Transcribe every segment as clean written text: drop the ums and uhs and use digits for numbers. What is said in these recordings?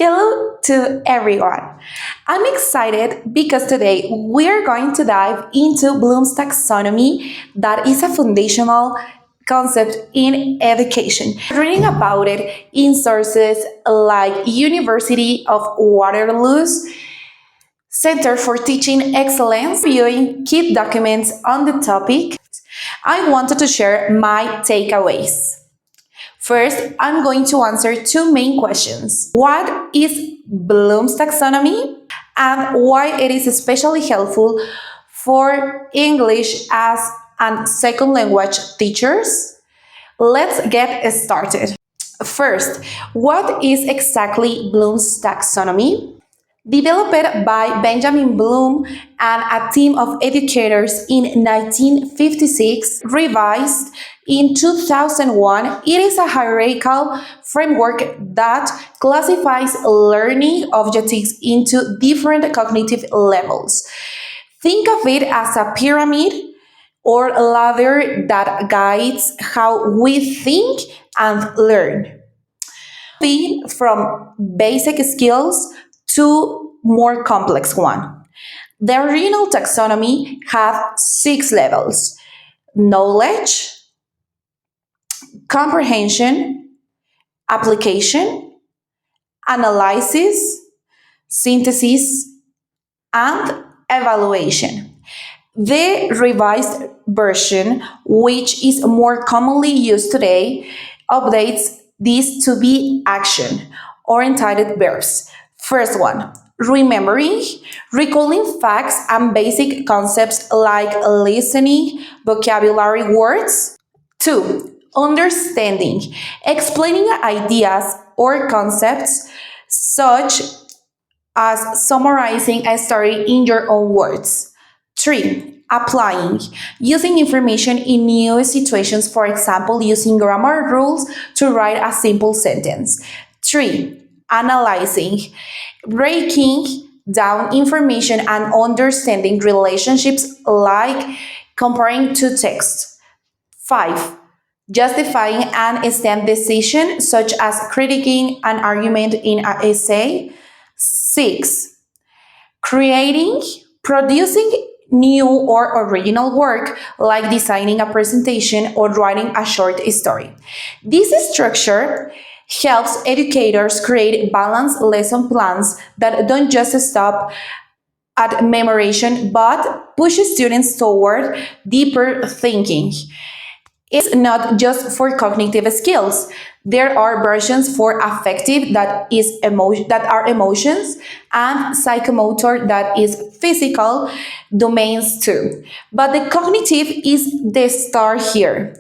Hello to everyone. I'm excited because today we're going to dive into Bloom's taxonomy, that is a foundational concept in education. Reading about it in sources like University of Waterloo's Center for Teaching Excellence, reviewing key documents on the topic, I wanted to share my takeaways. First, I'm going to answer two main questions. What is Bloom's taxonomy and why it is especially helpful for English as and second language teachers? Let's get started. First, what is exactly Bloom's taxonomy? Developed by Benjamin Bloom and a team of educators in 1956, revised in 2001, it is a hierarchical framework that classifies learning objectives into different cognitive levels. Think of it as a pyramid or ladder that guides how we think and learn. From basic skills to more complex one. The original taxonomy had 6 levels: knowledge, comprehension, application, analysis, synthesis, and evaluation. The revised version, which is more commonly used today, updates these to be action-oriented verbs. First one, remembering, recalling facts and basic concepts like listening, vocabulary words. 2. Understanding, explaining ideas or concepts such as summarizing a story in your own words. 3. Applying, using information in new situations, for example, using grammar rules to write a simple sentence. 3. Analyzing, breaking down information and understanding relationships like comparing two texts. 5. Justifying an STEM decision, such as critiquing an argument in an essay. 6. Creating, producing new or original work, like designing a presentation or writing a short story. This structure helps educators create balanced lesson plans that don't just stop at memorization but push students toward deeper thinking. It's not just for cognitive skills. There are versions for affective, that are emotions, and psychomotor, that is physical domains too. But the cognitive is the star here.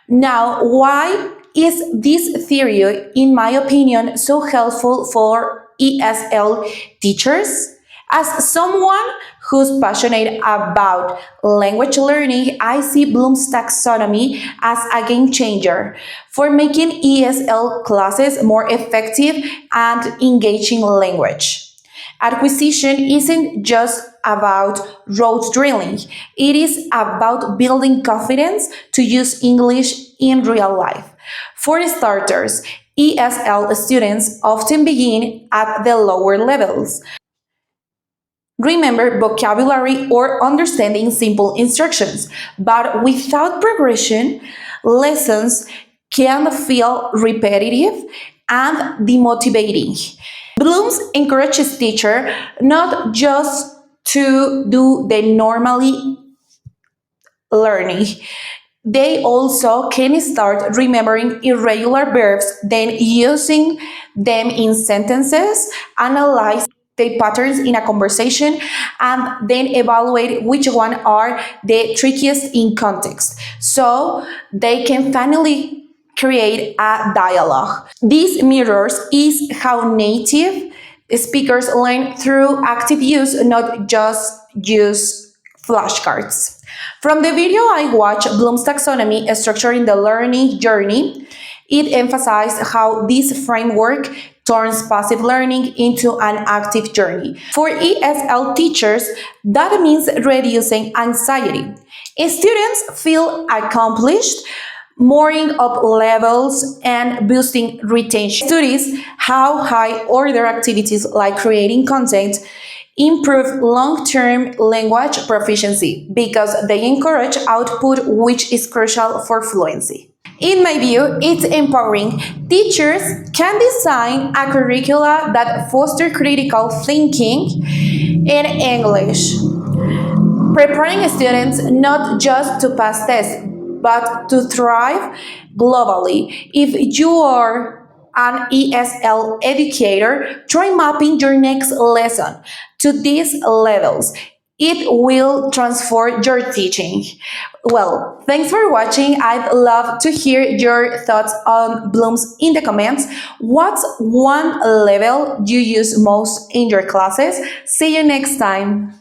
Now, why is this theory, in my opinion, so helpful for ESL teachers? As someone who's passionate about language learning, I see Bloom's taxonomy as a game changer for making ESL classes more effective and engaging language. Acquisition isn't just about rote drilling. It is about building confidence to use English in real life. For starters, ESL students often begin at the lower levels. Remember vocabulary or understanding simple instructions, but without progression, lessons can feel repetitive and demotivating. Bloom's encourages teachers not just to do the normally learning. They also can start remembering irregular verbs, then using them in sentences, analyze the patterns in a conversation, and then evaluate which one are the trickiest in context, so they can finally create a dialogue. This mirrors is how native speakers learn through active use, not just use flashcards. From the video I watched, Bloom's taxonomy structuring the learning journey, it emphasized how this framework turns passive learning into an active journey. For ESL teachers, that means reducing anxiety. Students feel accomplished mooring up levels, and boosting retention. Studies how high order activities like creating content improve long-term language proficiency because they encourage output, which is crucial for fluency. In my view, it's empowering. Teachers can design a curricula that foster critical thinking in English, preparing students not just to pass tests, but to thrive globally. If you are an ESL educator, try mapping your next lesson to these levels. It will transform your teaching. Well, thanks for watching. I'd love to hear your thoughts on Blooms in the comments. What's one level you use most in your classes? See you next time.